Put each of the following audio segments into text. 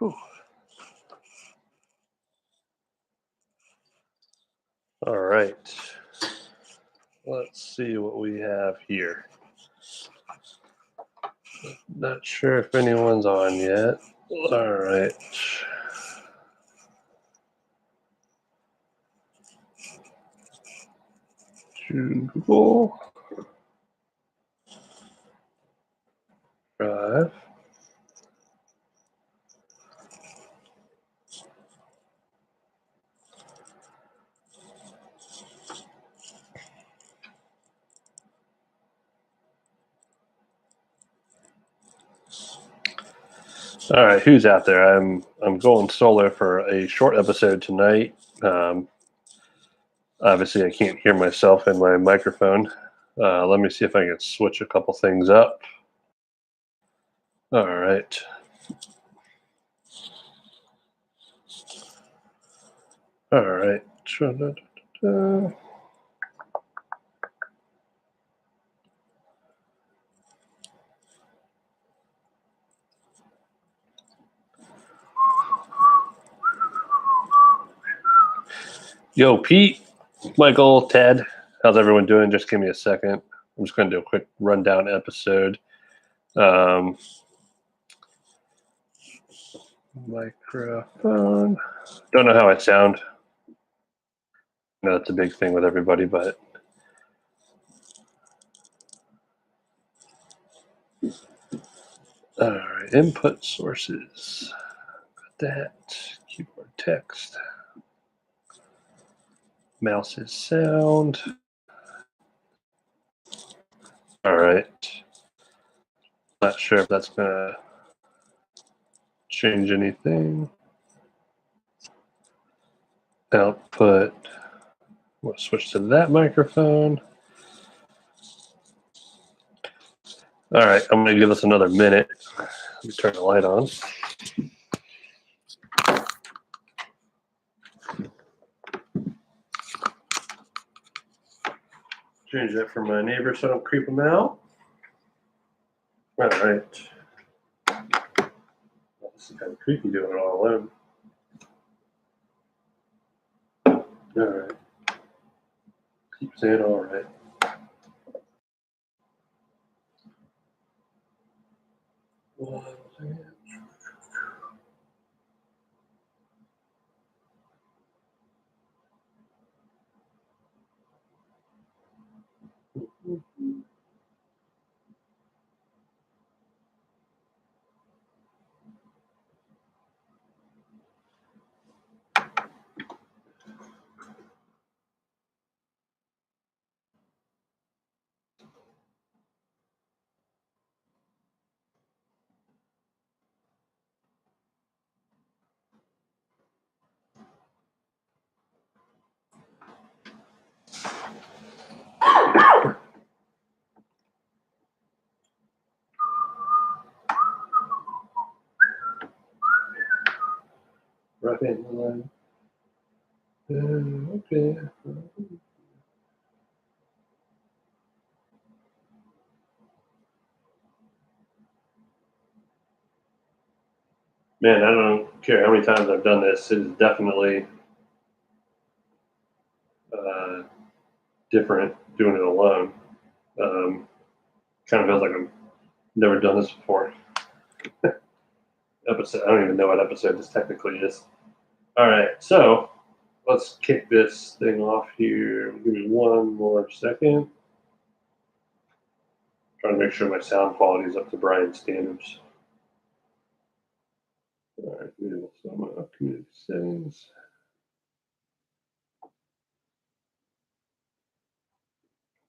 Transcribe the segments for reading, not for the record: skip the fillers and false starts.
Whew. All right. Let's see what we have here. Not sure if anyone's on yet. All right. Google Drive. All right, who's out there? I'm going solo for a short episode tonight. Obviously, I can't hear myself in my microphone. Let me see if I can switch a couple things up. All right. All right. Yo, Pete, Michael, Ted, how's everyone doing? Just give me a second. I'm just going to do a quick rundown episode. Microphone. Don't know how I sound. I know that's a big thing with everybody, but all right. Input sources. Got that. Keyboard text. Mouse is sound. All right. Not sure if that's going to change anything. Output. We'll switch to that microphone. All right, I'm going to give us another minute. Let me turn the light on. Change that for my neighbor so I don't creep them out. All right. Well, this is kind of creepy doing it all alone. All right. Keep saying all right. Right in the line. Okay. Man, I don't care how many times I've done this. It is definitely different doing it alone. Kind of feels like I've never done this before. Episode. I don't even know what episode this technically is. All right, so let's kick this thing off here. Give me one more second. Trying to make sure my sound quality is up to Brian's standards. All right, some community settings.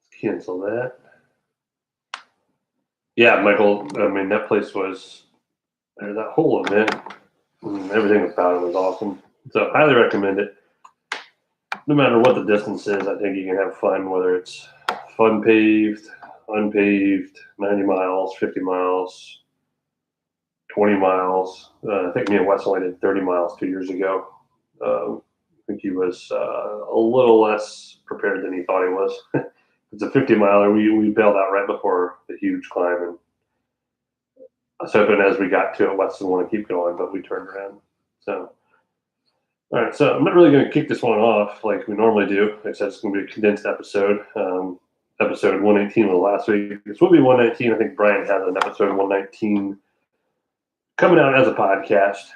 Let's cancel that. Yeah, Michael. I mean, that place was that whole event. Everything about it was awesome. So highly recommend it. No matter what the distance is, I think you can have fun, whether it's fun paved, unpaved, 90 miles, 50 miles, 20 miles. I think me and Wes only did 30 miles 2 years ago. I think he was a little less prepared than he thought he was. It's a 50 miler. We bailed out right before the huge climb, and I was hoping as we got to it, Wes would want to keep going, but we turned around. So, all right. So I'm not really going to kick this one off like we normally do. Like I said, it's going to be a condensed episode. Episode 118 was last week. This will be 119. I think Brian has an episode 119 coming out as a podcast.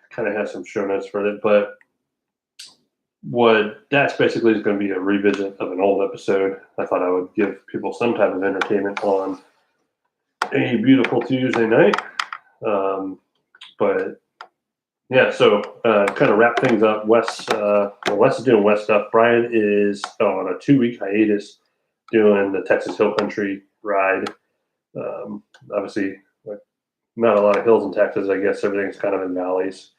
Kind of has some show notes for it, but what that's basically is going to be a revisit of an old episode. I thought I would give people some type of entertainment on a beautiful Tuesday night. But yeah, so kind of wrap things up. Wes is doing Wes stuff. Brian is on a 2-week hiatus doing the Texas Hill Country ride. Obviously, like, not a lot of hills in Texas. I guess everything's kind of in valleys.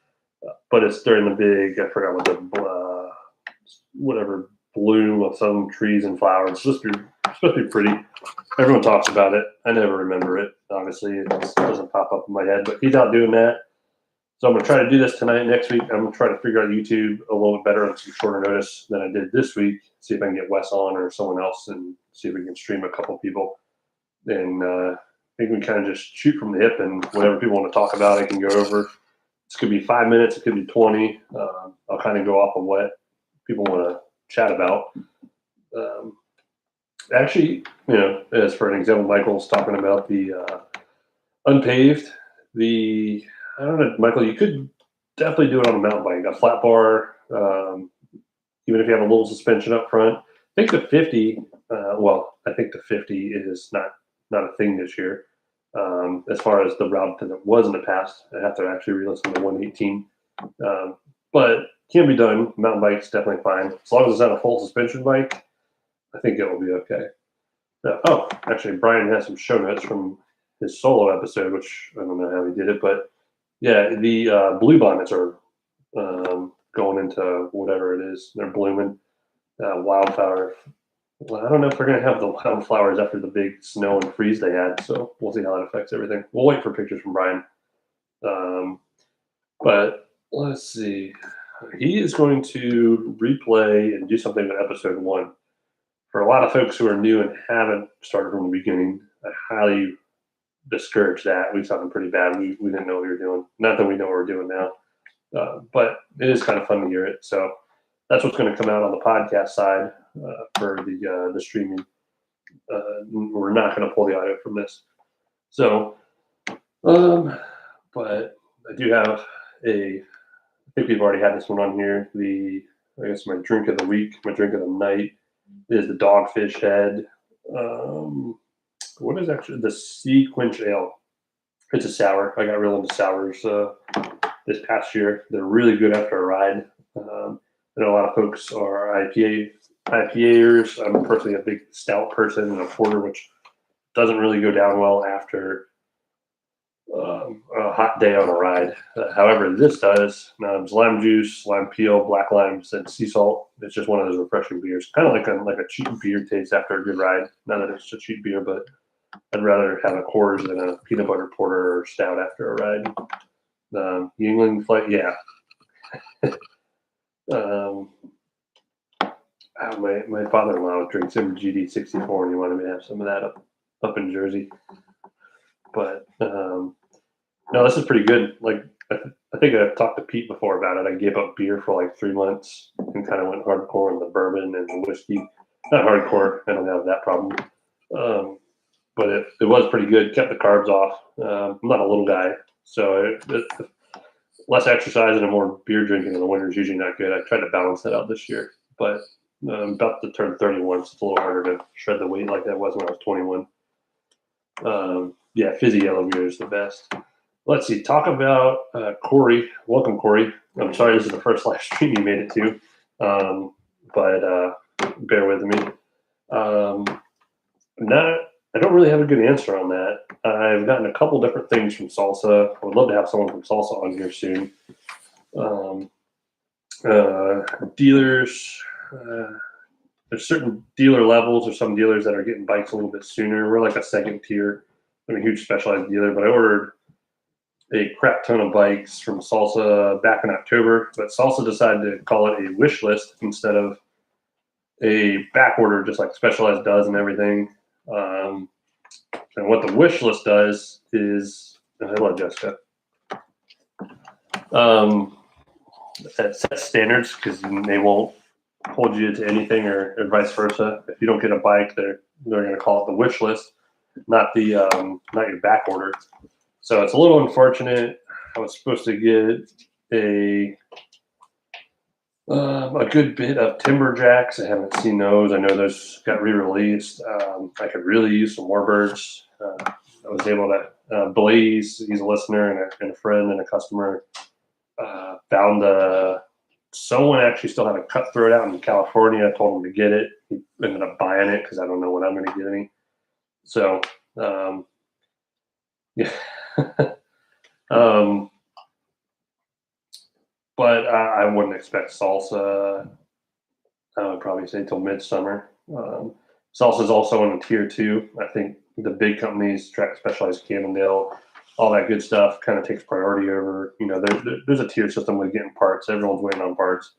But it's during the big, I forgot what the, whatever, bloom of some trees and flowers. It's supposed to be pretty. Everyone talks about it. I never remember it. Obviously, it doesn't pop up in my head. But he's out doing that. So I'm going to try to do this tonight. Next week, I'm going to try to figure out YouTube a little bit better on some shorter notice than I did this week. See if I can get Wes on or someone else and see if we can stream a couple people. And I think we kind of just shoot from the hip, and whatever people want to talk about, I can go over. This could be 5 minutes. It could be 20. I'll kind of go off of what people want to chat about. Actually, as for an example, Michael's talking about the unpaved. I don't know, Michael, you could definitely do it on a mountain bike. A flat bar, even if you have a little suspension up front. I think the 50, I think the 50 is not a thing this year. As far as the route that it was in the past, I have to actually re-listen to 118. But can be done. Mountain bike's definitely fine. As long as it's not a full suspension bike, I think it will be okay. Actually, Brian has some show notes from his solo episode, which I don't know how he did it, but yeah, the blue bonnets are going into whatever it is. They're blooming. Wildflower. Well, I don't know if they're going to have the wildflowers after the big snow and freeze they had, so we'll see how that affects everything. We'll wait for pictures from Brian. But let's see. He is going to replay and do something in episode 1. For a lot of folks who are new and haven't started from the beginning, I highly discourage that. We sounded pretty bad. We didn't know what we were doing. Not that we know what we're doing now. But it is kind of fun to hear it. So that's what's going to come out on the podcast side for the streaming. We're not going to pull the audio from this. So, but I do have I think we've already had this one on here. I guess my drink of the week, my drink of the night is the Dogfish Head. What is actually the Sea Quench Ale? It's a sour. I got real into sours this past year. They're really good after a ride. I know a lot of folks are IPAers. I'm personally a big stout person and a porter, which doesn't really go down well after a hot day on a ride. However, this does. It's lime juice, lime peel, black limes, and sea salt. It's just one of those refreshing beers, kind of like a cheap beer taste after a good ride. Not that it's a cheap beer, but I'd rather have a Coors than a peanut butter porter or stout after a ride. Yuengling Flight, yeah. My father-in-law drinks him GD64, and he wanted me to have some of that up in Jersey. But no, this is pretty good. Like I think I've talked to Pete before about it. I gave up beer for like 3 months and kind of went hardcore on the bourbon and the whiskey. Not hardcore. I don't have that problem. But it was pretty good. Kept the carbs off. I'm not a little guy, so less exercise and more beer drinking in the winter is usually not good. I tried to balance that out this year, but I'm about to turn 31, so it's a little harder to shred the weight like that was when I was 21. Fizzy yellow beer is the best. Let's see. Talk about Corey. Welcome, Corey. I'm sorry this is the first live stream you made it to, but bear with me. I don't really have a good answer on that. I've gotten a couple different things from Salsa. I would love to have someone from Salsa on here soon. Dealers, there's certain dealer levels or some dealers that are getting bikes a little bit sooner. We're like a second tier. I'm a huge specialized dealer, but I ordered a crap ton of bikes from Salsa back in October, but Salsa decided to call it a wish list instead of a back order, just like Specialized does and everything. And what the wish list does is, hello, Jessica. It sets standards because they won't hold you to anything, or vice versa. If you don't get a bike, they're going to call it the wish list, not your back order. So it's a little unfortunate. I was supposed to get a good bit of Timberjacks. I haven't seen those. I know those got re-released. I could really use some Warbirds. I was able to Blaze. He's a listener and a friend and a customer. Found someone actually still had a Cutthroat out in California. I told him to get it. He ended up buying it because I don't know when I'm going to get any. So yeah. But I wouldn't expect Salsa. I would probably say till midsummer. Salsa is also in a tier 2. I think the big companies, Track Specialized, Cannondale, all that good stuff kind of takes priority over. There's a tier system with getting parts. Everyone's waiting on parts.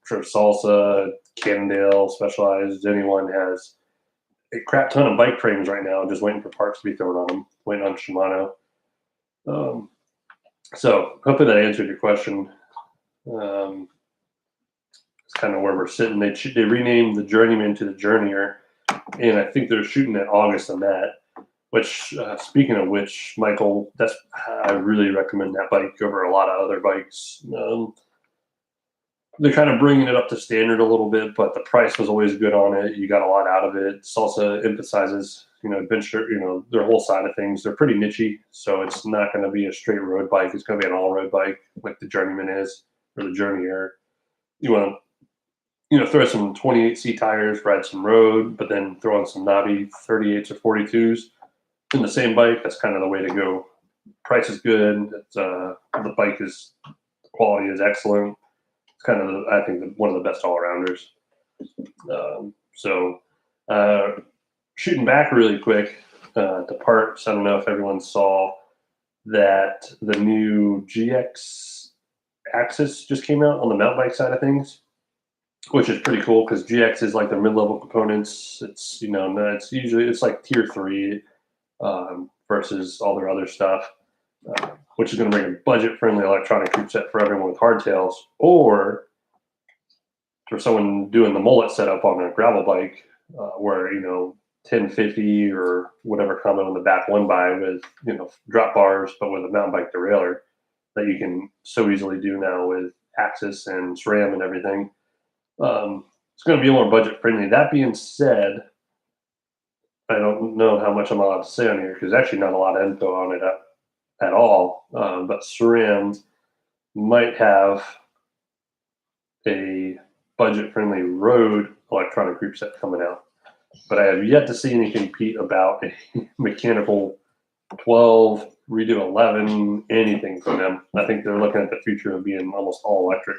For Salsa, Cannondale, Specialized, anyone has a crap ton of bike frames right now, just waiting for parts to be thrown on them, waiting on Shimano. So hopefully that answered your question. It's kind of where we're sitting. They renamed the Journeyman to the Journeyer, and I think they're shooting at August on that. Which, speaking of which, Michael, I really recommend that bike over a lot of other bikes. They're kind of bringing it up to standard a little bit, but the price was always good on it. You got a lot out of it. Salsa emphasizes, adventure, their whole side of things. They're pretty nichey, so it's not going to be a straight road bike. It's going to be an all-road bike like the Journeyman is, or the Journeyer. You want to, throw some 28C tires, ride some road, but then throw on some knobby 38s or 42s in the same bike. That's kind of the way to go. Price is good. The bike the quality is excellent. It's kind of, I think, one of the best all-rounders. Shooting back really quick to parts, I don't know if everyone saw that the new GX Axis just came out on the mountain bike side of things, which is pretty cool because GX is like their mid-level components. It's it's like tier 3 versus all their other stuff. Which is going to bring a budget-friendly electronic group set for everyone with hardtails, or for someone doing the mullet setup on a gravel bike, where 1050 or whatever common on the back one by with drop bars, but with a mountain bike derailleur that you can so easily do now with Axis and SRAM and everything. It's going to be more budget-friendly. That being said, I don't know how much I'm allowed to say on here because there's actually not a lot of info on it at all, but SRAM might have a budget-friendly road electronic group set coming out, but I have yet to see anything, Pete, about a mechanical 12, redo 11, anything from them. I think they're looking at the future of being almost all electric,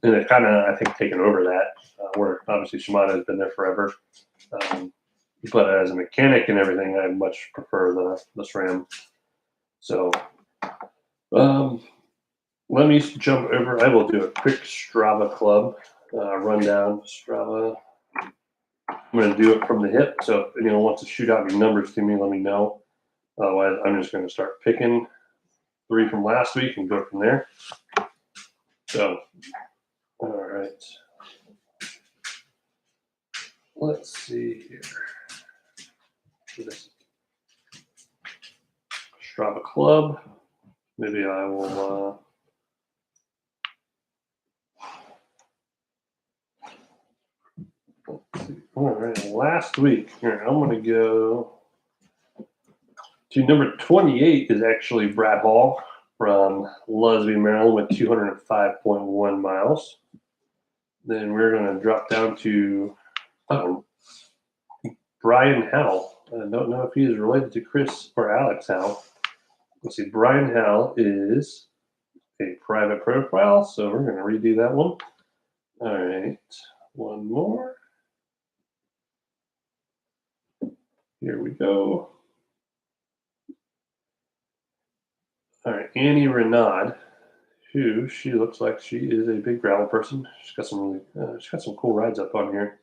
and they've kind of, I think, taken over that, where obviously Shimano has been there forever. But as a mechanic and everything, I much prefer the SRAM. So let me jump over. I will do a quick Strava Club rundown. Strava. I'm going to do it from the hip. So if anyone wants to shoot out your numbers to me, let me know. Otherwise, I'm just going to start picking 3 from last week and go from there. So, all right. Let's see here. Strava Club. Maybe I will. All right, last week. Here, I'm going to go to number 28 is actually Brad Hall from Lusby, Maryland with 205.1 miles. Then we're going to drop down to Brian Howell. I don't know if he is related to Chris or Alex Howell. Let's see, Brian Howell is a private profile, so we're going to redo that one. All right, one more. Here we go. All right, Annie Renaud, who she looks like she is a big gravel person. She's got some cool rides up on here.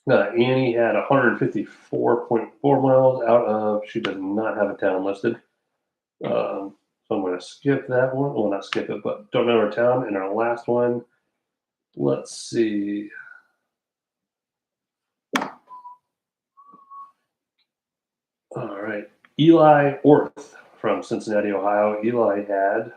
Annie had 154.4 miles out of, she does not have a town listed. So I'm going to skip that one. Well, not skip it, but don't know her town. And our last one, let's see. All right. Eli Orth from Cincinnati, Ohio. Eli had,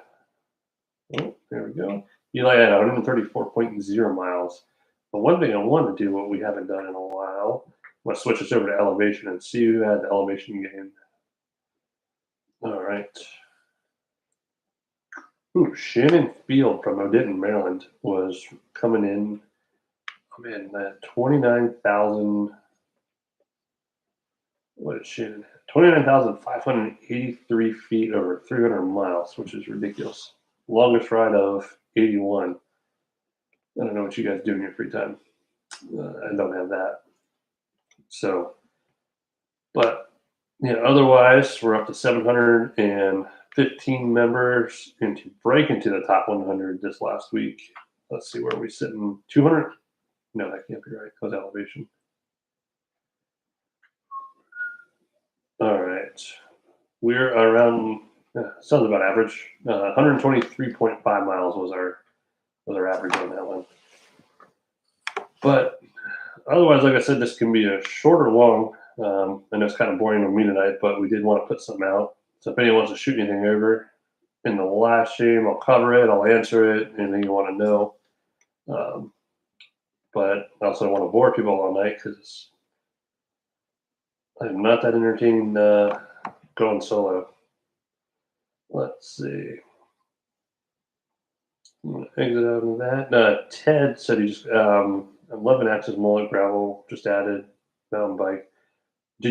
oh, there we go. Eli had 134.0 miles. But one thing I want to do, what we haven't done in a while, I'm going to switch this over to elevation and see who had the elevation gain. All right. Ooh, Shannon Field from Odenton, Maryland was coming in. Oh man, that 29,000. What is Shannon? 29,583 feet over 300 miles, which is ridiculous. Longest ride of 81. I don't know what you guys do in your free time. I don't have that. So, but otherwise, we're up to 715 members and to break into the top 100 this last week. Let's see where we sitting. 200. No, that can't be right. That was elevation. All right. We're around, sounds about average. 123.5 miles was our average on that one. But otherwise, like I said, this can be a short or long. I know it's kind of boring with me tonight, but we did want to put something out. So if anyone wants to shoot anything over in the live stream, I'll cover it. I'll answer it. Anything you want to know. But I also don't want to bore people all night because I'm not that entertaining going solo. Let's see. I'm gonna exit out of that. Ted said he just 11 axis mullet gravel just added mountain bike. Are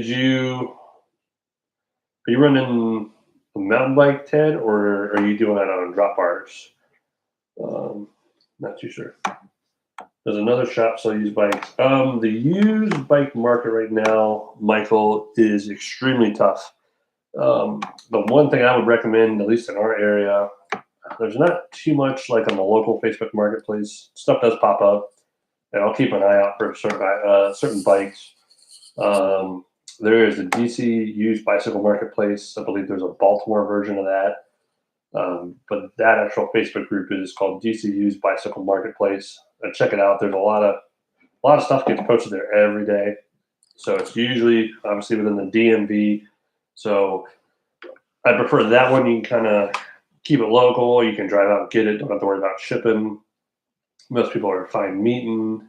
you running a mountain bike, Ted, or are you doing that on drop bars? Not too sure. There's another shop sell used bikes. The used bike market right now, Michael, is extremely tough. The one thing I would recommend, at least in our area, there's not too much like on the local Facebook marketplace. Stuff does pop up, and I'll keep an eye out for certain bikes. There is a DC used bicycle marketplace. I believe there's a Baltimore version of that. But that actual Facebook group is called DC Used Bicycle Marketplace. Check it out. There's a lot of stuff gets posted there every day. So it's usually obviously within the DMV. So I prefer that one. You can kind of keep it local. You can drive out and get it. Don't have to worry about shipping. Most people are fine meeting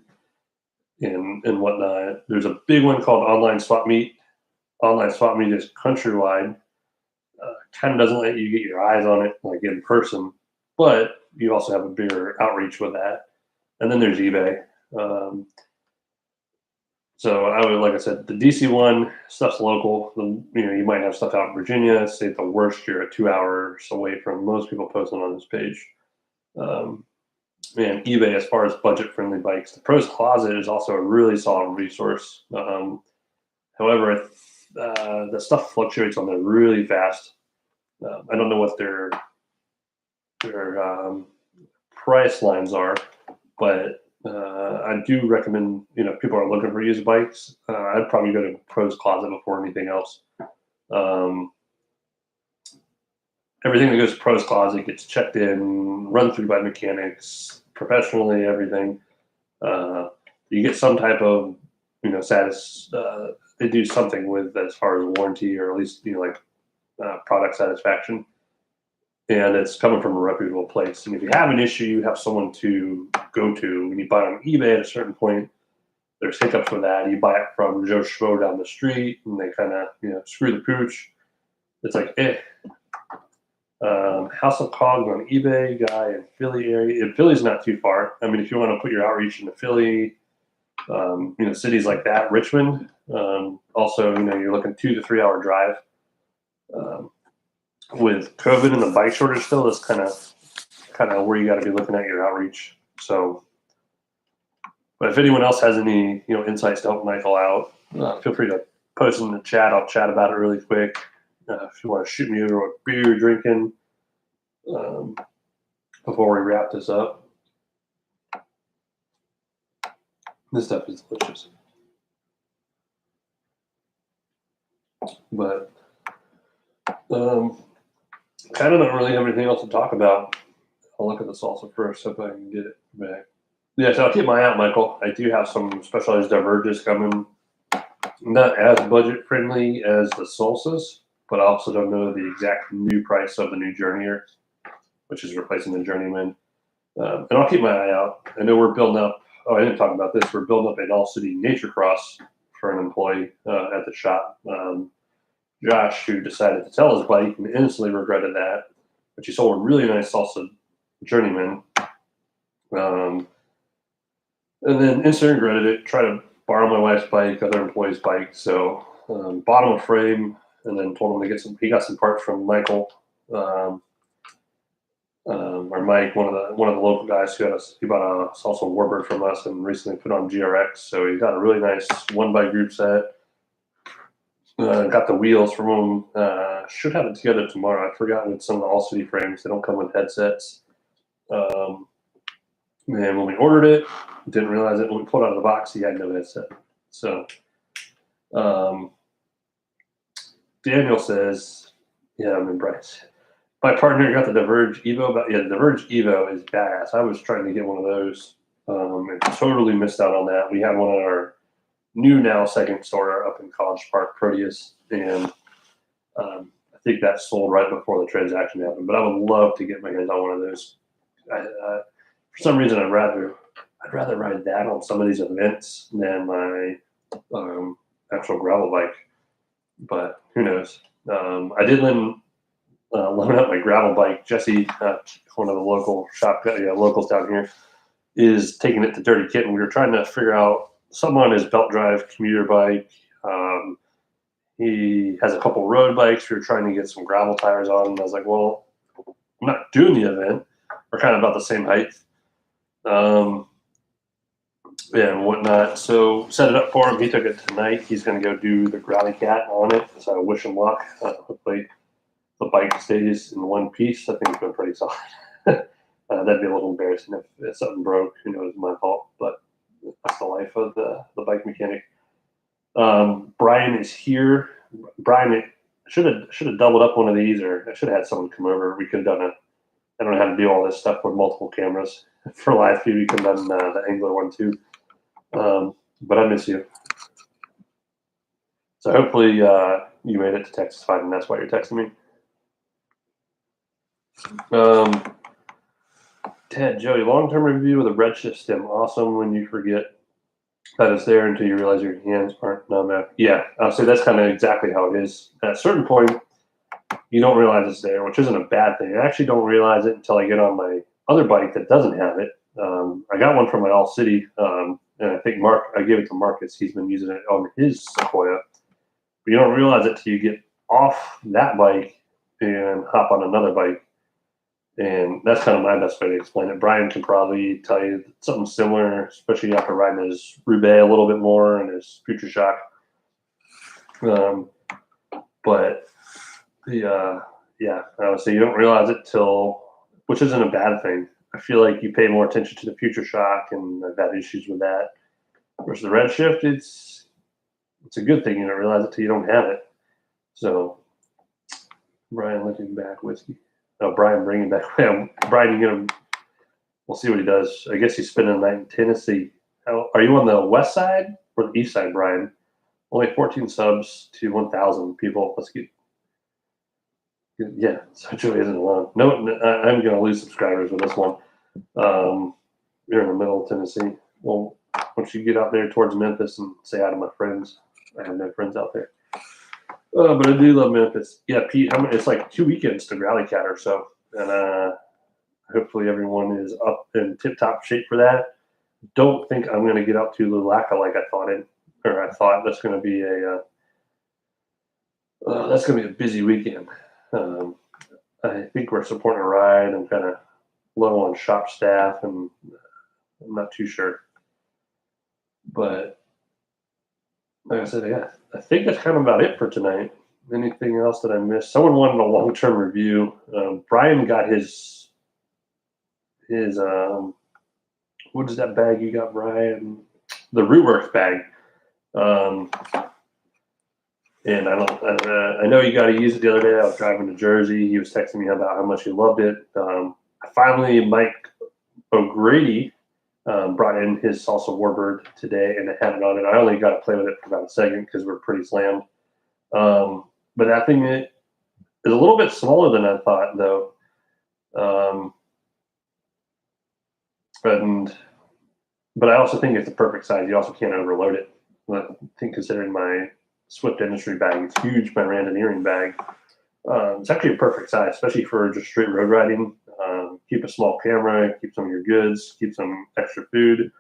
and whatnot. There's a big one called Online Swap Meet. Online Swap Meet is countrywide. Kind of doesn't let you get your eyes on it like in person, but you also have a bigger outreach with that. And then there's eBay. So I would, like I said, the DC one stuff's local. You might have stuff out in Virginia. Say at the worst, you're 2 hours away from most people posting on this page. And eBay, as far as budget-friendly bikes, the Pros Closet is also a really solid resource. However, the stuff fluctuates on there really fast. I don't know what their price lines are, but I do recommend, if people are looking for used bikes, I'd probably go to Pros Closet before anything else. Everything that goes to Pros Closet gets checked in, run through by mechanics, professionally, everything. You get some type of, they do something with as far as warranty or at least, product satisfaction. And it's coming from a reputable place. And if you have an issue, you have someone to go to. When you buy on eBay at a certain point, there's hiccups with that. You buy it from Joe Schmo down the street, and they kind of, screw the pooch. It's like, House of Cogs on eBay, guy in Philly area. And Philly's not too far. I mean, if you want to put your outreach into Philly, cities like that, Richmond. Also, you're looking 2 to 3 hour drive. With COVID and the bike shortage still, that's kind of where you got to be looking at your outreach. So, but if anyone else has any insights to help Michael out, feel free to post in the chat. I'll chat about it really quick. If you want to shoot me over what beer you're drinking before we wrap this up. This stuff is delicious. But kind of don't really have anything else to talk about. I'll look at the salsa first, if I can get it back. Yeah, so I'll keep my eye out, Michael. I do have some specialized diverges coming. Not as budget friendly as the salsas, but I also don't know the exact new price of the new Journeyer, which is replacing the Journeyman. And I'll keep my eye out. I know we're building up. Oh, I didn't talk about this. We're building up an all-city nature cross for an employee at the shop. Josh, who decided to sell his bike and instantly regretted that, but he sold a really nice salsa Journeyman. And then instantly regretted it. Tried to borrow my wife's bike, other employees' bike. So bought him a frame, and then told him to get some. He got some parts from Michael, or Mike, one of the local guys who he bought a salsa Warbird from us and recently put on GRX. So he got a really nice one bike group set. Got the wheels from him. Should have it together tomorrow. I forgot with some of the All City frames. They don't come with headsets. And when we ordered it, didn't realize it. When we pulled it out of the box, he had no headset. So Daniel says, yeah, I'm impressed. My partner got the Diverge Evo, but yeah, the Diverge Evo is badass. I was trying to get one of those and totally missed out on that. We had one at our new now second store up in College Park, Proteus, and I think that sold right before the transaction happened. But I would love to get my hands on one of those. For some reason, I'd rather ride that on some of these events than my actual gravel bike. But who knows? I did loan out my gravel bike. Jesse, one of the local locals down here, is taking it to Dirty Kitten. We were trying to figure out something on his belt drive commuter bike. He has a couple road bikes. We were trying to get some gravel tires on. And I was like, well, I'm not doing the event. We're kind of about the same height. And whatnot. So set it up for him. He took it tonight. He's going to go do the Growly Cat on it. So I wish him luck. Hopefully the bike stays in one piece. I think it's been pretty solid. That'd be a little embarrassing if something broke. Who knows, my fault. But that's the life of the bike mechanic. Brian is here. Brian should have doubled up one of these, or I should have had someone come over. We could have done I don't know how to do all this stuff with multiple cameras. For live feed, we could have done the Angler one too. But I miss you. So hopefully you made it to Texas fine, and that's why you're texting me. Ted, Joey, long-term review of the Redshift stem. Awesome when you forget that it's there until you realize your hands aren't numb. Yeah, I'll say that's kind of exactly how it is. At a certain point, you don't realize it's there, which isn't a bad thing. I actually don't realize it until I get on my other bike that doesn't have it. I got one from my All City, and I think I gave it to Marcus. He's been using it on his Sequoia. But you don't realize it till you get off that bike and hop on another bike. And that's kind of my best way to explain it. Brian can probably tell you something similar, especially after riding his Roubaix a little bit more and his Future Shock. But I would say you don't realize it which isn't a bad thing. I feel like you pay more attention to the Future Shock, and I've had issues with that. Versus the Redshift, it's a good thing you don't realize it till you don't have it. So, Brian looking back whiskey. No, Brian bringing back. Brian, we'll see what he does. I guess he's spending the night in Tennessee. Are you on the west side or the east side, Brian? Only 14 subs to 1,000 people. Let's get. Yeah, so Joey isn't alone. No, I'm going to lose subscribers with this one. You're in the middle of Tennessee. Well, once you get out there towards Memphis and say hi to my friends, I have no friends out there. But I do love Memphis. Yeah, Pete, it's like 2 weekends to Growly Cat or so. And hopefully everyone is up in tip-top shape for that. Don't think I'm going to get up to Lulaca like I thought. That's going to be a busy weekend. I think we're supporting a ride. I'm kind of low on shop staff, and I'm not too sure. But like I said, yeah, I think that's kind of about it for tonight. Anything else that I missed? Someone wanted a long-term review. Brian got his what is that bag you got, Brian? The Rootworks bag. And I know you got to use it the other day. I was driving to Jersey. He was texting me about how much he loved it. Mike O'Grady brought in his Salsa Warbird today, and I had it on it. I only got to play with it for about a second because we're pretty slammed. But that thing is a little bit smaller than I thought, though. But I also think it's the perfect size. You also can't overload it. I think considering my Swift Industry bag, it's huge. My Randonneering bag, it's actually a perfect size, especially for just straight road riding. Keep a small camera, keep some of your goods, keep some extra food,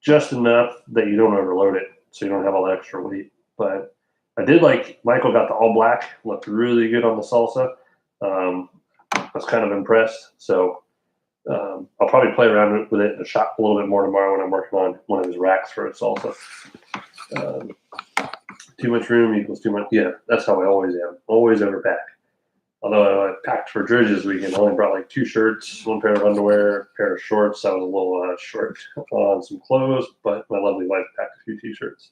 just enough that you don't overload it, so you don't have all the extra weight. But I did like Michael got the all black, looked really good on the Salsa. I was kind of impressed. So I'll probably play around with it in the shop a little bit more tomorrow when I'm working on one of his racks for a Salsa. Too much room equals too much. Yeah, that's how I always am. Always overpack. Although I packed for Jersey this weekend, I only brought like 2 shirts, 1 pair of underwear, a pair of shorts. I was a little short on some clothes, but my lovely wife packed a few T-shirts.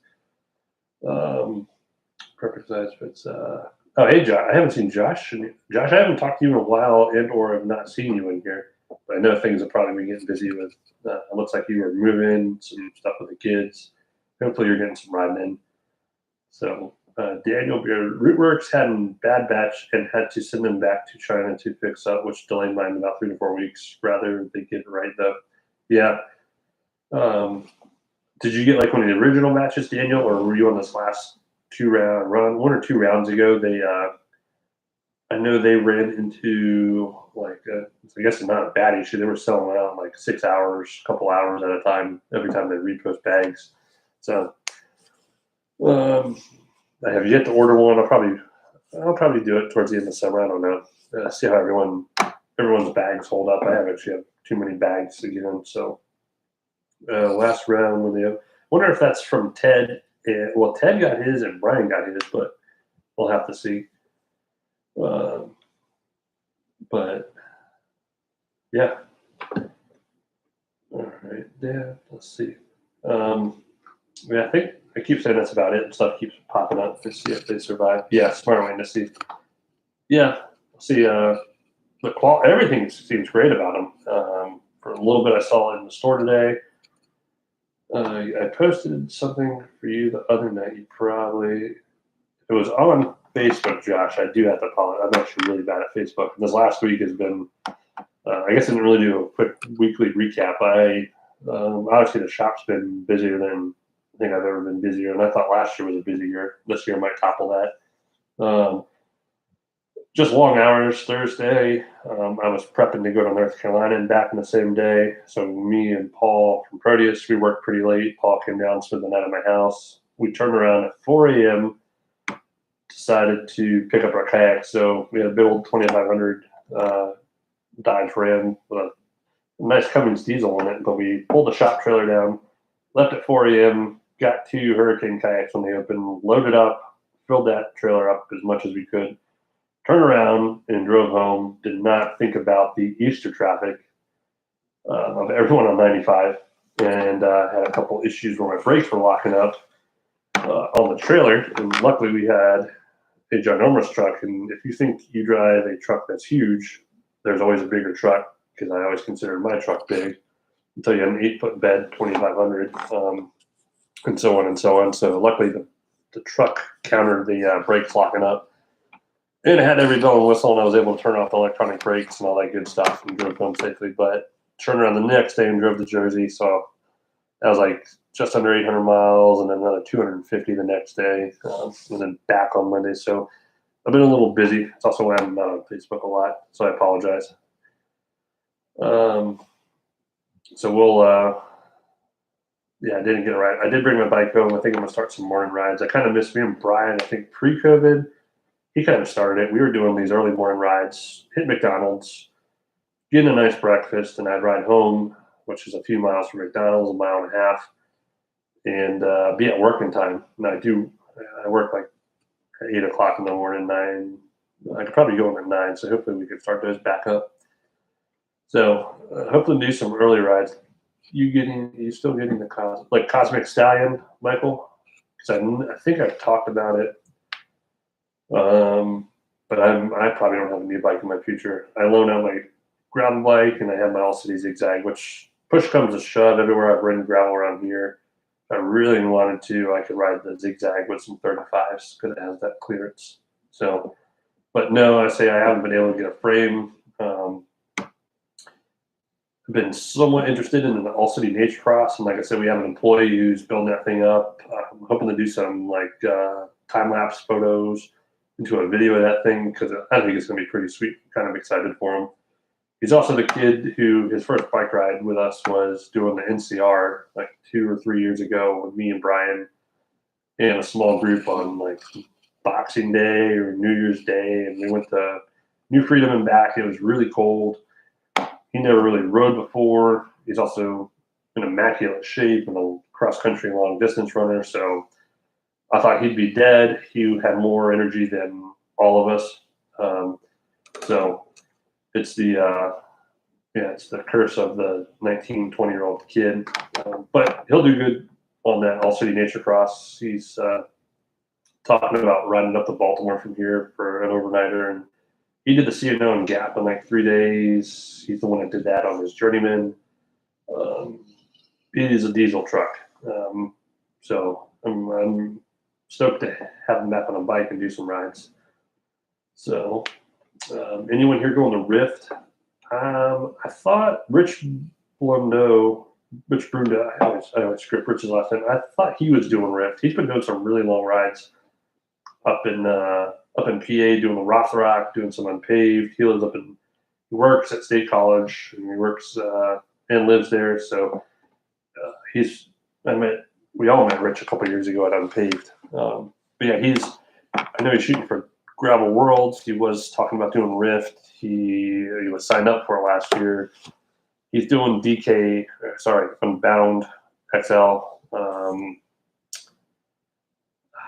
Perfect size fits. Oh, hey, Josh. I haven't seen Josh. Josh, I haven't talked to you in a while and or have not seen you in here. But I know things have probably been getting busy with, it looks like you were moving, some stuff with the kids. Hopefully you're getting some riding in. So Daniel, Rootworks had a bad batch and had to send them back to China to fix up, which delayed mine about 3 to 4 weeks. Rather they get it right though. Yeah. Did you get like one of the original batches, Daniel, or were you on this last 2-round run? 1 or 2 rounds ago, they I know they ran into like I guess it's not a bad issue. They were selling out like 6 hours, a couple hours at a time every time they repost bags. So I have yet to order one. I'll probably do it towards the end of summer. I don't know. See how everyone's bags hold up. I haven't actually have too many bags to get in. So last round when they wonder if that's from Ted. Well, Ted got his and Brian got his, but we'll have to see. But yeah. All right. Yeah. Let's see. Yeah, I think I keep saying that's about it. Stuff keeps popping up to see if they survive. Yeah, smart way to see. Yeah, see. Everything seems great about them. For a little bit, I saw it in the store today. I posted something for you the other night. It was on Facebook, Josh. I do have to apologize. I'm actually really bad at Facebook. This last week has been. I guess I didn't really do a quick weekly recap. Obviously the shop's been busier than I think I've ever been busier, and I thought last year was a busy year. This year might topple that. Just long hours. Thursday, I was prepping to go to North Carolina and back in the same day. So me and Paul from Proteus, we worked pretty late. Paul came down, spent the night at my house. We turned around at 4 a.m., decided to pick up our kayaks. So we had a big old 2500 Dodge Ram with a nice Cummins diesel in it, but we pulled the shop trailer down, left at 4 a.m., got 2 Hurricane kayaks when they opened, loaded up, filled that trailer up as much as we could, turned around and drove home, did not think about the Easter traffic of everyone on 95, and had a couple issues where my brakes were locking up on the trailer, and luckily we had a ginormous truck, and if you think you drive a truck that's huge, there's always a bigger truck, because I always considered my truck big, until you had an 8-foot bed, 2500, and so on and so on. So luckily the truck countered the brakes locking up. And it had every bell and whistle, and I was able to turn off the electronic brakes and all that good stuff and drove home safely. But turned around the next day and drove to Jersey. So that was like just under 800 miles and then another 250 the next day, and then back on Monday. So I've been a little busy. It's also why I'm not on Facebook a lot, so I apologize. So I didn't get a ride. I did bring my bike home. I think I'm going to start some morning rides. I kind of missed me and Brian, I think pre-COVID. He kind of started it. We were doing these early morning rides, hit McDonald's, getting a nice breakfast, and I'd ride home, which is a few miles from McDonald's, 1.5 miles, and be at work in time. And I work like at 8 o'clock in the morning, 9. I could probably go in at 9, so hopefully we could start those back up. So hopefully do some early rides. You still getting the Cosmic Stallion, Michael? because I think I've talked about it. But I probably don't have a new bike in my future. I loan out my gravel bike, and I have my All City Zigzag, which push comes to shove. Everywhere I've ridden gravel around here, if I really wanted to, I could ride the Zigzag with some 35s because it has that clearance. So, but no, I say I haven't been able to get a frame. I've been somewhat interested in the All City Nature Cross, and like I said, we have an employee who's building that thing up. I'm hoping to do some time lapse photos into a video of that thing because I think it's going to be pretty sweet. I'm kind of excited for him. He's also the kid who his first bike ride with us was doing the NCR like 2 or 3 years ago with me and Brian in a small group on like Boxing Day or New Year's Day, and we went to New Freedom and back. It was really cold. He never really rode before. He's also in immaculate shape and a cross-country long distance runner. So I thought he'd be dead. He had more energy than all of us. So it's it's the curse of the 19, 20-year-old kid. But he'll do good on that All City Nature Cross. He's talking about riding up to Baltimore from here for an overnighter, and he did the CNO and Gap in like 3 days. He's the one that did that on his Journeyman. It is a diesel truck. So I'm stoked to have him back on a bike and do some rides. So anyone here going to Rift? I thought Rich Brundo, I always script Rich's last name. I thought he was doing Rift. He's been doing some really long rides up in PA, doing the Rothrock, doing some unpaved. He works at State College, and he works and lives there. So we all met Rich a couple of years ago at Unpaved. But yeah, I know he's shooting for Gravel Worlds. He was talking about doing Rift. He was signed up for it last year. He's doing Unbound XL.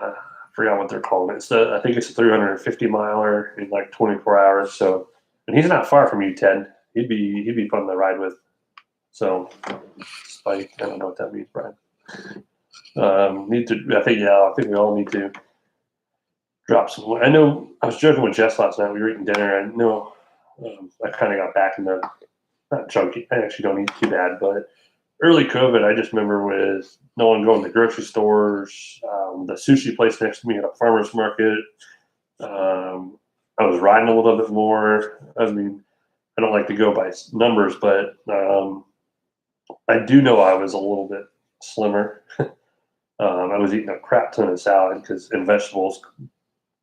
I forgot what they're calling it. I think it's a 350 miler in like 24 hours. So, and he's not far from you, Ted. He'd be fun to ride with. So, Spike, I don't know what that means, Brian. I think we all need to drop some. I know I was joking with Jess last night. We were eating dinner. I know I kind of got back into not junky. I actually don't eat too bad, but early COVID, I just remember with no one going to grocery stores, the sushi place next to me at a farmer's market. I was riding a little bit more. I mean, I don't like to go by numbers, but I do know I was a little bit slimmer. I was eating a crap ton of salad and vegetables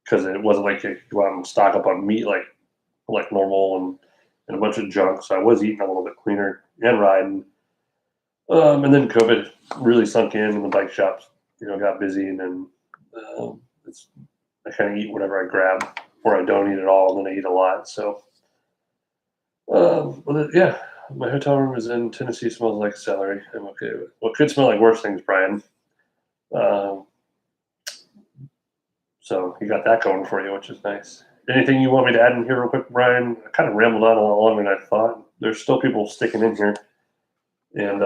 because it wasn't like you could go out and stock up on meat like normal and a bunch of junk. So I was eating a little bit cleaner and riding. And then COVID really sunk in, and the bike shops, got busy, and then I kind of eat whatever I grab, or I don't eat at all, and then I eat a lot. So, my hotel room is in Tennessee. Smells like celery. I'm okay with. Well, it could smell like worse things, Brian. So you got that going for you, which is nice. Anything you want me to add in here real quick, Brian? I kind of rambled on a lot longer than I thought. There's still people sticking in here and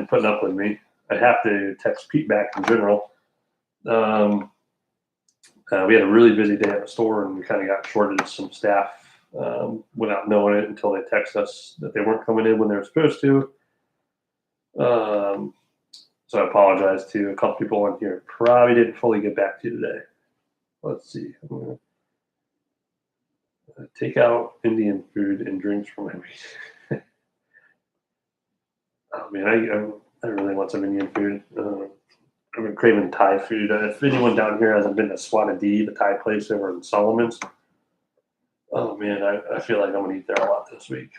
putting up with me. I have to text Pete back in general. We had a really busy day at the store, and we kind of got shorted of some staff without knowing it until they text us that they weren't coming in when they were supposed to. So I apologize to a couple people on here. Probably didn't fully get back to you today. Let's see. I'm going to take out Indian food and drinks from my week. Oh, man, I really want some Indian food. I've been craving Thai food. If anyone down here hasn't been to Swanadi, the Thai place over in Solomon's, oh, man, I feel like I'm going to eat there a lot this week.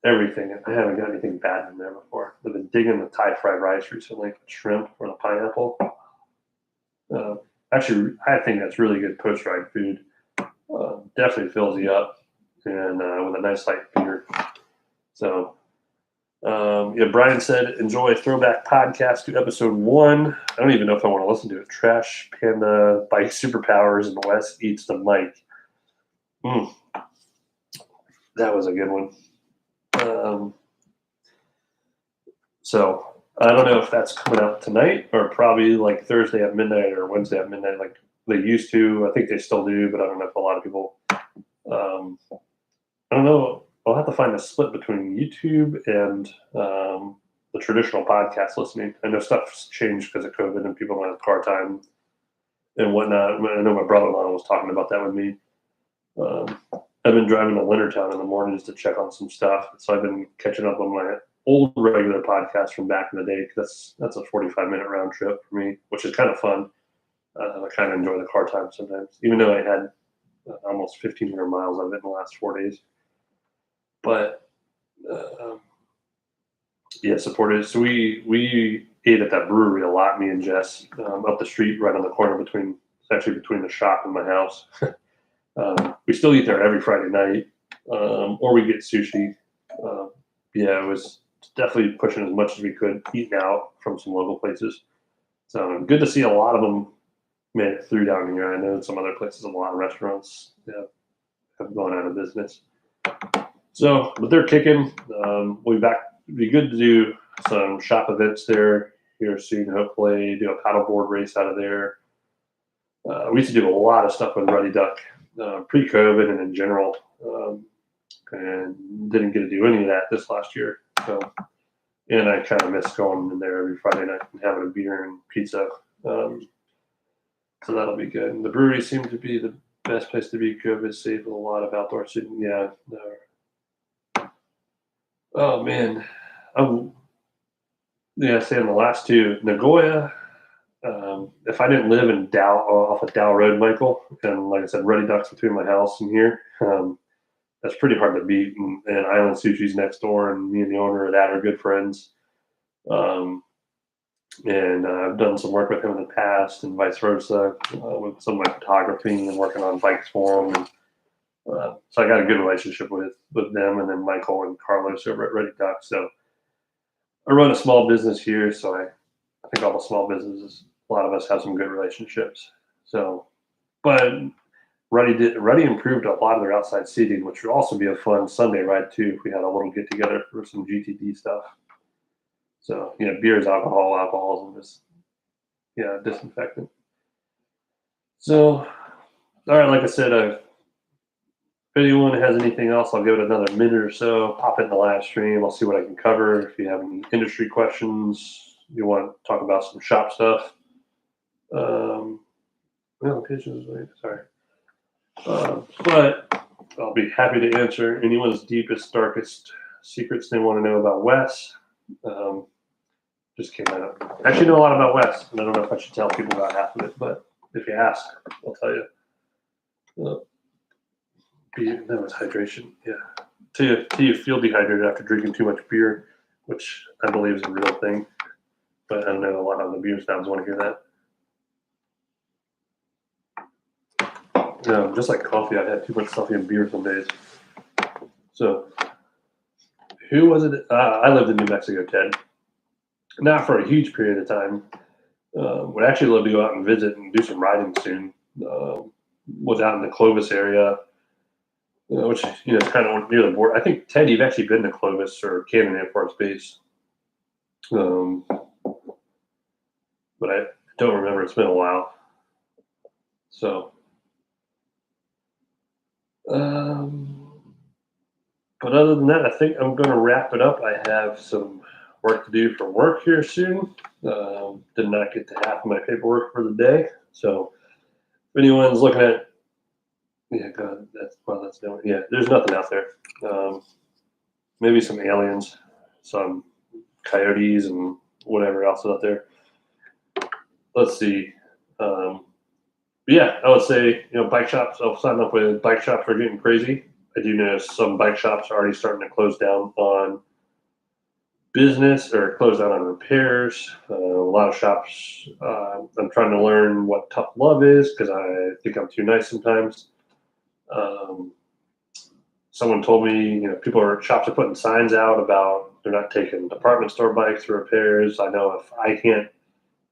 Everything. I haven't got anything bad in there before. I've been digging the Thai fried rice recently, shrimp or the pineapple. Actually, I think that's really good post-ride food. Definitely fills you up, and with a nice light beer. So, Brian said, enjoy Throwback Podcast to episode 1. I don't even know if I want to listen to it. Trash Panda Bike Superpowers and Wes Eats the Mic. That was a good one. So I don't know if that's coming out tonight or probably like Thursday at midnight or Wednesday at midnight, like they used to. I think they still do, but I don't know if a lot of people. Um, I don't know. I'll have to find a split between YouTube and the traditional podcast listening. I know stuff's changed because of COVID and people don't have car time and whatnot. I know my brother-in-law was talking about that with me. Um, I've been driving to Leonardtown in the mornings to check on some stuff, so I've been catching up on my old regular podcast from back in the day. That's a 45-minute round trip for me, which is kind of fun. I kind of enjoy the car time sometimes, even though I had almost 1,500 miles of it in the last 4 days. But yeah, supported. So we ate at that brewery a lot. Me and Jess up the street, right on the corner between the shop and my house. We still eat there every Friday night, or we get sushi. Yeah, it was definitely pushing as much as we could, eating out from some local places. So good to see a lot of them made it through down here. I know in some other places, a lot of restaurants have gone out of business. So, but they're kicking. We'll be back. It'd be good to do some shop events there here soon. Hopefully, do a paddleboard race out of there. We used to do a lot of stuff with Ruddy Duck pre-COVID and in general, and didn't get to do any of that this last year. So, and I kind of miss going in there every Friday night and having a beer and pizza. So that'll be good. And the brewery seems to be the best place to be COVID safe with a lot of outdoor seating. Yeah. Oh man. Yeah, saying the last two, Nagoya. If I didn't live in Dow off of Dow Road, Michael, and like I said, Ruddy Duck's between my house and here, that's pretty hard to beat. And Island Sushi's next door, and me and the owner of that are good friends. And I've done some work with him in the past, and vice versa, with some of my photography and working on bikes for him. And, so I got a good relationship with them, and then Michael and Carlos over at Ruddy Duck. So I run a small business here, so I think all the small businesses, a lot of us have some good relationships. So, but Ruddy improved a lot of their outside seating, which would also be a fun Sunday ride too if we had a little get together for some GTD stuff. So beer is alcohol, and just disinfectant. So, all right, like I said, if anyone has anything else, I'll give it another minute or so. Pop it in the live stream. I'll see what I can cover. If you have any industry questions, you want to talk about some shop stuff. Sorry. But I'll be happy to answer anyone's deepest, darkest secrets they want to know about Wes. Just came out. I actually know a lot about Wes, and I don't know if I should tell people about half of it, but if you ask, I'll tell you. That was hydration. Yeah. Till you feel dehydrated after drinking too much beer, which I believe is a real thing. But I don't know, a lot of the beer snobs want to hear that. Just like coffee, I've had too much coffee and beer some days. So, who was it? I lived in New Mexico, Ted. Not for a huge period of time. Would actually love to go out and visit and do some riding soon. Was out in the Clovis area, which is kind of near the border. I think, Ted, you've actually been to Clovis or Cannon Air Force Base. But I don't remember. It's been a while. So, but other than that, I think I'm going to wrap it up. I have some work to do for work here soon. Did not get to half of my paperwork for the day. So if anyone's looking at, God, that's doing. Yeah, there's nothing out there. Maybe some aliens, some coyotes, and whatever else is out there. Let's see. I would say, bike shops, I'll sign up with bike shops are getting crazy. I do know some bike shops are already starting to close down on business or close down on repairs. A lot of shops, I'm trying to learn what tough love is because I think I'm too nice sometimes. Someone told me, shops are putting signs out about they're not taking department store bikes for repairs. I know if I can't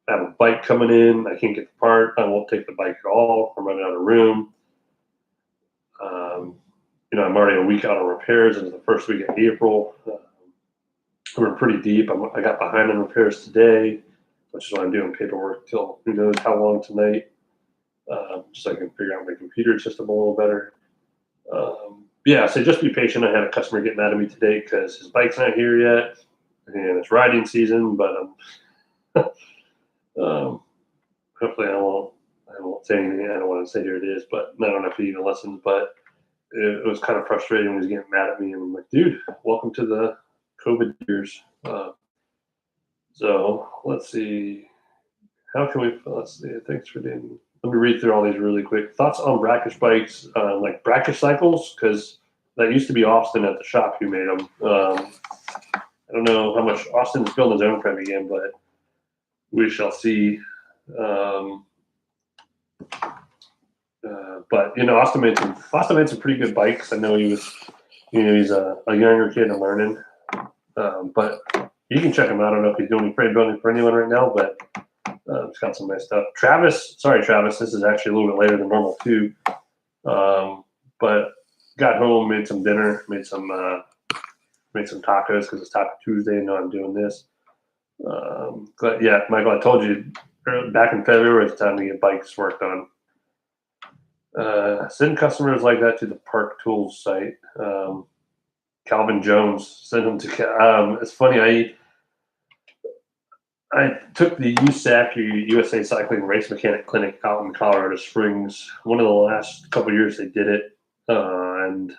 have a bike coming in, I can't get the part, I won't take the bike at all. I'm running out of room. I'm already a week out on repairs into the first week of April. we're pretty deep. I got behind on repairs today, which is why I'm doing paperwork till who knows how long tonight, so I can figure out my computer system a little better. Yeah, so just be patient. I had a customer get mad at me today because his bike's not here yet, and it's riding season. But hopefully I won't say anything. I don't want to say here it is, but I don't know if he even listens. But it was kind of frustrating when he was getting mad at me, and I'm like, dude, welcome to the COVID years. So let's see. How can we? Let's see. Thanks for doing. Let me read through all these really quick. Thoughts on brackish bikes, like brackish cycles, because that used to be Austin at the shop who made them. I don't know how much Austin is building his own frame again, but we shall see. But Austin made some pretty good bikes. I know he's a younger kid and learning, but you can check him out. I don't know if he's doing any frame building for anyone right now, but it's got some nice stuff. Travis, this is actually a little bit later than normal too. But got home, made some dinner, made some tacos because it's Taco Tuesday and now I'm doing this. But yeah, Michael, I told you back in February it's time to get bikes worked on. Send customers like that to the Park Tools site. Calvin Jones, send them to. It's funny. I took the USAC, USA Cycling Race Mechanic Clinic out in Colorado Springs. One of the last couple of years they did it, and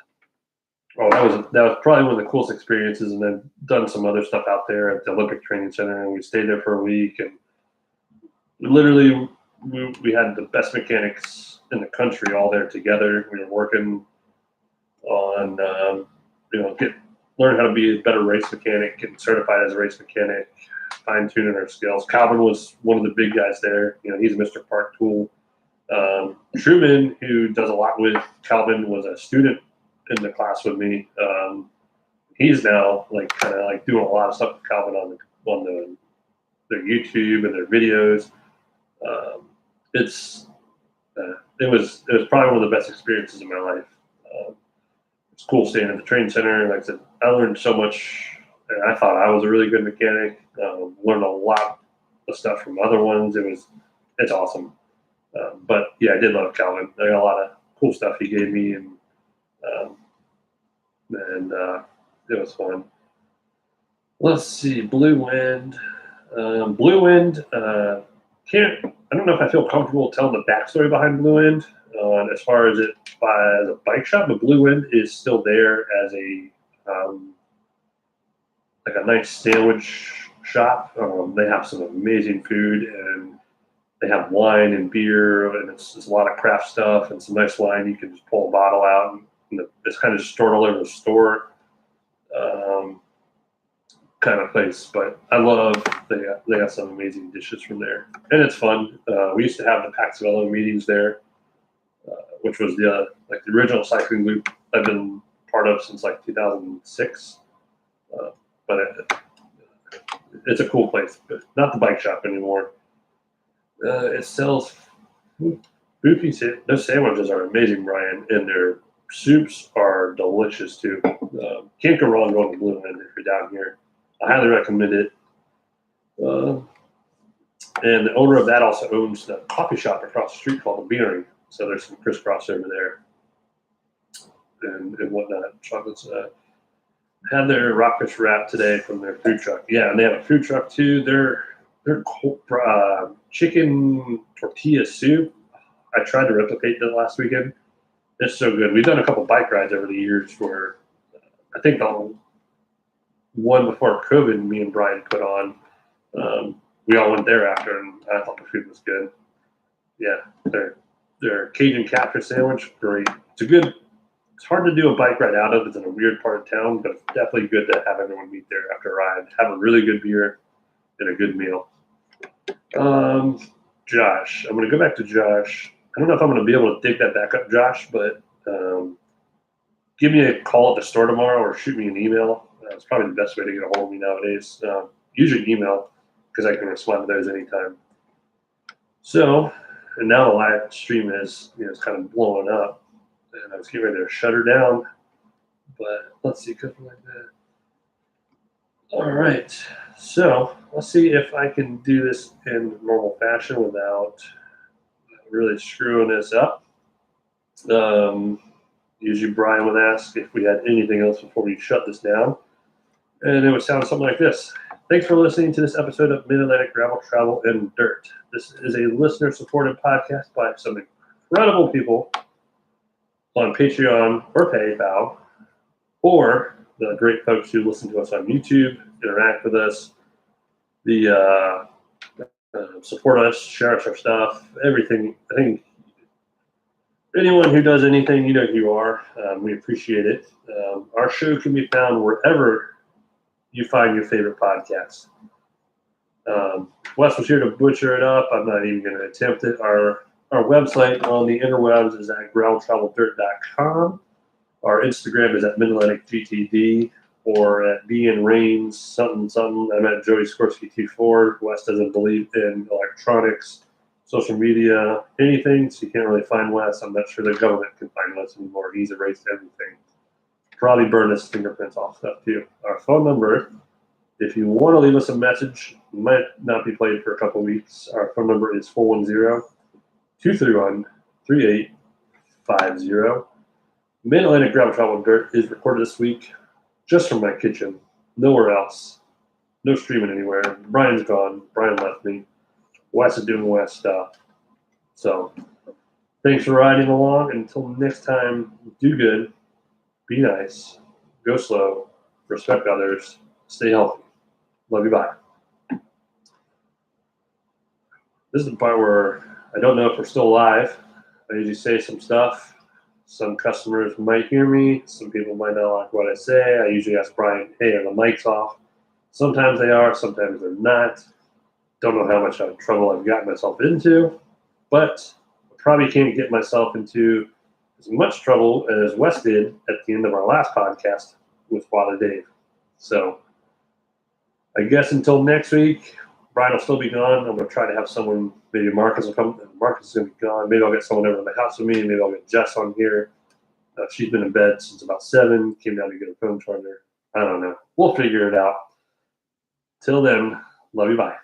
that was probably one of the coolest experiences. And I've done some other stuff out there at the Olympic Training Center, and we stayed there for a week. And literally, we had the best mechanics in the country all there together. We were working on learn how to be a better race mechanic, getting certified as a race mechanic, fine-tuning our skills. Calvin was one of the big guys there. He's a Mr. Park Tool. Truman, who does a lot with Calvin, was a student in the class with me. He's now kind of doing a lot of stuff with Calvin on their YouTube and their videos. It was probably one of the best experiences of my life. It's cool staying at the training center. Like I said, I learned so much. And I thought I was a really good mechanic. Learned a lot of stuff from other ones. It's awesome. But yeah, I did love Calvin. I got a lot of cool stuff he gave me, and it was fun. Let's see, Blue Wind. I don't know if I feel comfortable telling the backstory behind Blue Wind as far as it as a bike shop, but Blue Wind is still there as a nice sandwich shop. They have some amazing food, and they have wine and beer, and it's a lot of craft stuff and some nice wine. You can just pull a bottle out, and it's kind of just stored all over the store. Kind of place, but I love they have some amazing dishes from there, and it's fun. We used to have the Paxvello meetings there, which was the original cycling loop I've been part of since 2006. But it's a cool place, but not the bike shop anymore. It sells Boofy. Those sandwiches are amazing, Brian, and their soups are delicious too. Can't go wrong going to Blue Wind if you're down here. I highly recommend it. And the owner of that also owns the coffee shop across the street called the Beanery. So there's some crisscross over there and whatnot. Chocolates. Had their rockfish wrap today from their food truck. Yeah, and they have a food truck too. Their chicken tortilla soup. I tried to replicate that last weekend. It's so good. We've done a couple bike rides over the years where I think the one before COVID, me and Brian put on. We all went there after, and I thought the food was good. Yeah, their Cajun catfish sandwich, great. It's hard to do a bike ride out of. It's in a weird part of town, but it's definitely good to have everyone meet there after a ride, have a really good beer, and a good meal. Josh, I'm going to go back to Josh. I don't know if I'm going to be able to dig that back up, Josh, but give me a call at the store tomorrow or shoot me an email. It's probably the best way to get a hold of me nowadays. Usually email because I can respond to those anytime. So, and now the live stream is it's kind of blowing up, and I was getting ready to shut her down. But let's see, something like that. All right. So let's see if I can do this in normal fashion without really screwing this up. Um, Usually Brian would ask if we had anything else before we shut this down, and it would sound something like this. Thanks for listening to this episode of Mid-Atlantic Gravel, Travel, and Dirt. This is a listener-supported podcast by some incredible people on Patreon or PayPal, or the great folks who listen to us on YouTube, interact with us, support us, share us our stuff, everything. I think anyone who does anything, you know who you are. We appreciate it. Our show can be found wherever you find your favorite podcast. Wes was here to butcher it up. I'm not even going to attempt it. Our website on the interwebs is at groundtraveldirt.com. Our Instagram is at MidAtlanticGTD or at BNRains something something. I'm at Joey Skorsky 24. Wes doesn't believe in electronics, social media, anything, so you can't really find Wes. I'm not sure the government can find Wes anymore. He's erased everything. Probably burned his fingerprints off stuff too. Our phone number, if you want to leave us a message, might not be played for a couple weeks. Our phone number is 410-231-3850. Mid-Atlantic Gravel Travel Dirt is recorded this week just from my kitchen, nowhere else. No streaming anywhere. Brian's gone. Brian left me. Wes is doing Wes stuff. So thanks for riding along. Until next time, do good, be nice, go slow, respect others, stay healthy. Love you, bye. This is the part where I don't know if we're still live. I usually say some stuff. Some customers might hear me. Some people might not like what I say. I usually ask Brian, hey, are the mics off? Sometimes they are, sometimes they're not. Don't know how much trouble I've gotten myself into, but I probably can't get myself into as much trouble as Wes did at the end of our last podcast with Father Dave. So I guess until next week, Brian will still be gone. I'm going to try to have someone, maybe Marcus will come. Marcus is going to be gone. Maybe I'll get someone over to my house with me. Maybe I'll get Jess on here. She's been in bed since about 7, came down to get her phone charger. I don't know. We'll figure it out. Till then, love you, bye.